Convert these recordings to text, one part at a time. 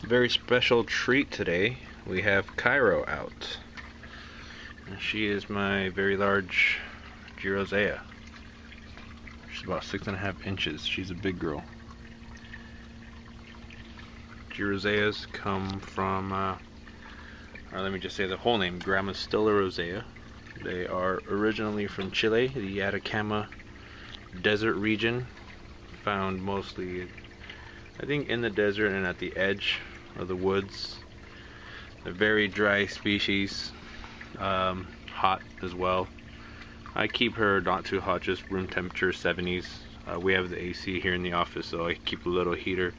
very special treat today. We have Cairo out. And she is my very large Rosea. She's about 6.5 inches. She's a big girl. Roseas come from, let me just say the whole name, Gramostilla rosea. They are originally from Chile, the Atacama desert region, found mostly, I think, in the desert and at the edge of the woods. A very dry species, hot as well. I keep her not too hot, just room temperature 70s. We have the AC here in the office, so I keep a little heater.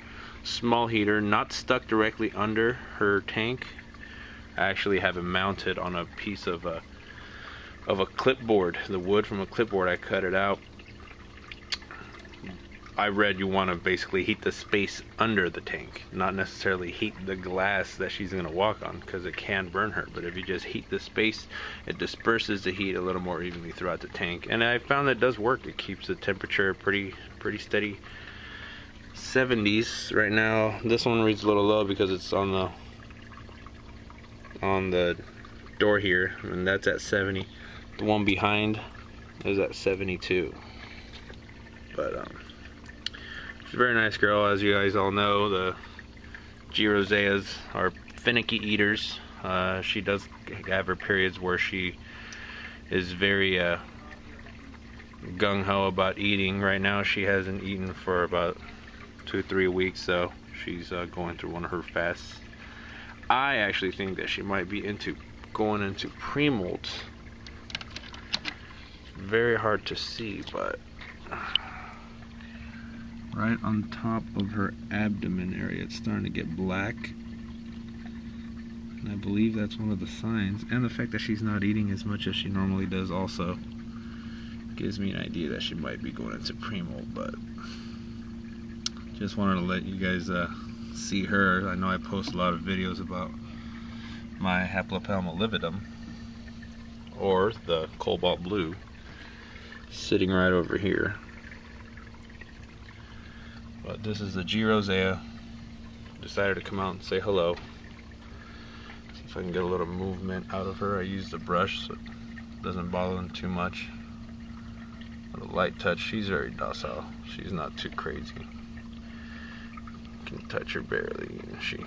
Small heater, not stuck directly under her tank. I actually have it mounted on a piece of a clipboard, the wood from a clipboard. I cut it out. I read you want to basically heat the space under the tank, not necessarily heat the glass that she's going to walk on, because it can burn her. But if you just heat the space, it disperses the heat a little more evenly throughout the tank, and I found that it does work. It keeps the temperature pretty steady. 70s right now. This one reads a little low because it's on the door here, and that's at 70. The one behind is at 72. But she's a very nice girl. As you guys all know, the Roseas are finicky eaters. She does have her periods where she is very gung-ho about eating. Right now she hasn't eaten for about 2-3 weeks, so she's going through one of her fasts. I actually think that she might be going into pre-molt. Very hard to see, but right on top of her abdomen area, it's starting to get black, and I believe that's one of the signs. And the fact that she's not eating as much as she normally does also gives me an idea that she might be going into pre-molt. But just wanted to let you guys see her. I know I post a lot of videos about my Haplopelma lividum, or the cobalt blue, sitting right over here. But this is the Rosea. Decided to come out and say hello. See if I can get a little movement out of her. I used a brush so it doesn't bother them too much. A light touch. She's very docile. She's not too crazy. Can touch her barely. She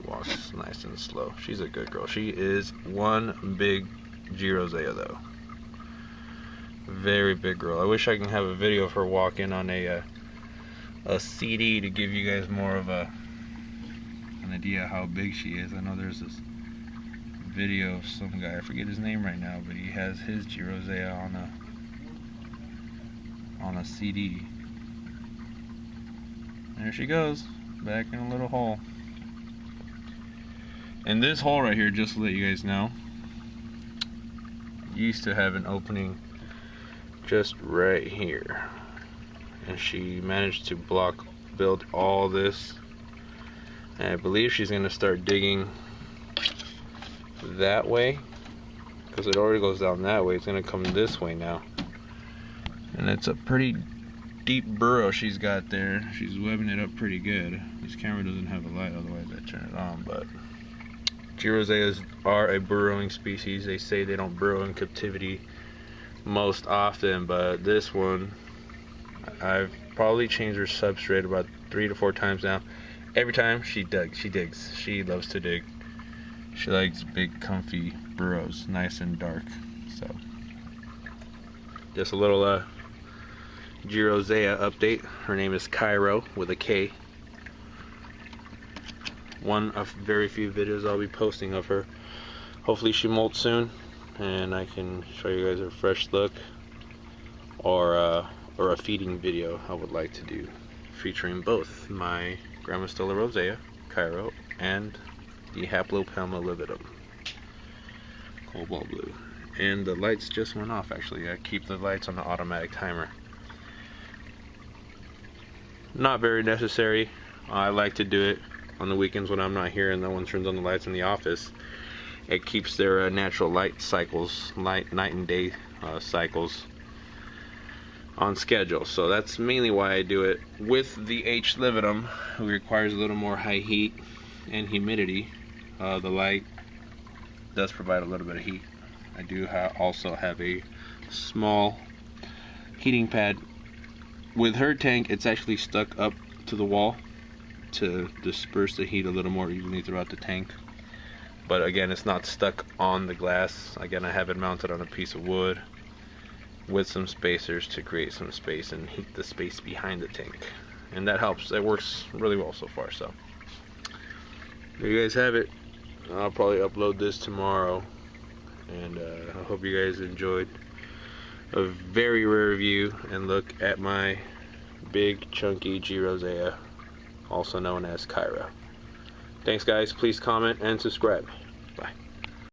walks nice and slow. She's a good girl. She is one big Rosea though. Very big girl. I wish I can have a video of her walking on a CD to give you guys more of an idea how big she is. I know there's this video of some guy, I forget his name right now, but he has his Rosea on a CD. There she goes, back in a little hole. And this hole right here, just to let you guys know, used to have an opening just right here. And she managed to build all this. And I believe she's going to start digging that way, because it already goes down that way. It's going to come this way now. And it's a pretty deep burrow she's got there. She's webbing it up pretty good. This camera doesn't have a light, otherwise I turn it on. But Roseas are a burrowing species. They say they don't burrow in captivity most often, but this one, I've probably changed her substrate about 3 to 4 times now. Every time she digs. She loves to dig. She likes big, comfy burrows, nice and dark. So just a little Rosea update. Her name is Cairo with a K. One of very few videos I'll be posting of her. Hopefully she molts soon, and I can show you guys a fresh look, or a feeding video I would like to do, featuring both my Gramostilla rosea, Cairo, and the Haplopelma lividum, cobalt blue. And the lights just went off. Actually, I keep the lights on the automatic timer. Not very necessary. I like to do it on the weekends when I'm not here and no one turns on the lights in the office. It keeps their natural light cycles, night and day cycles on schedule. So that's mainly why I do it. With the H lividum, it requires a little more high heat. and humidity, the light does provide a little bit of heat. I do also have a small heating pad. With her tank, it's actually stuck up to the wall to disperse the heat a little more evenly throughout the tank. But again, it's not stuck on the glass. Again, I have it mounted on a piece of wood with some spacers to create some space and heat the space behind the tank. And that helps. It works really well so far. So there you guys have it. I'll probably upload this tomorrow. And I hope you guys enjoyed a very rare view and look at my big chunky G. Rosea, also known as Kyra. Thanks guys, please comment and subscribe.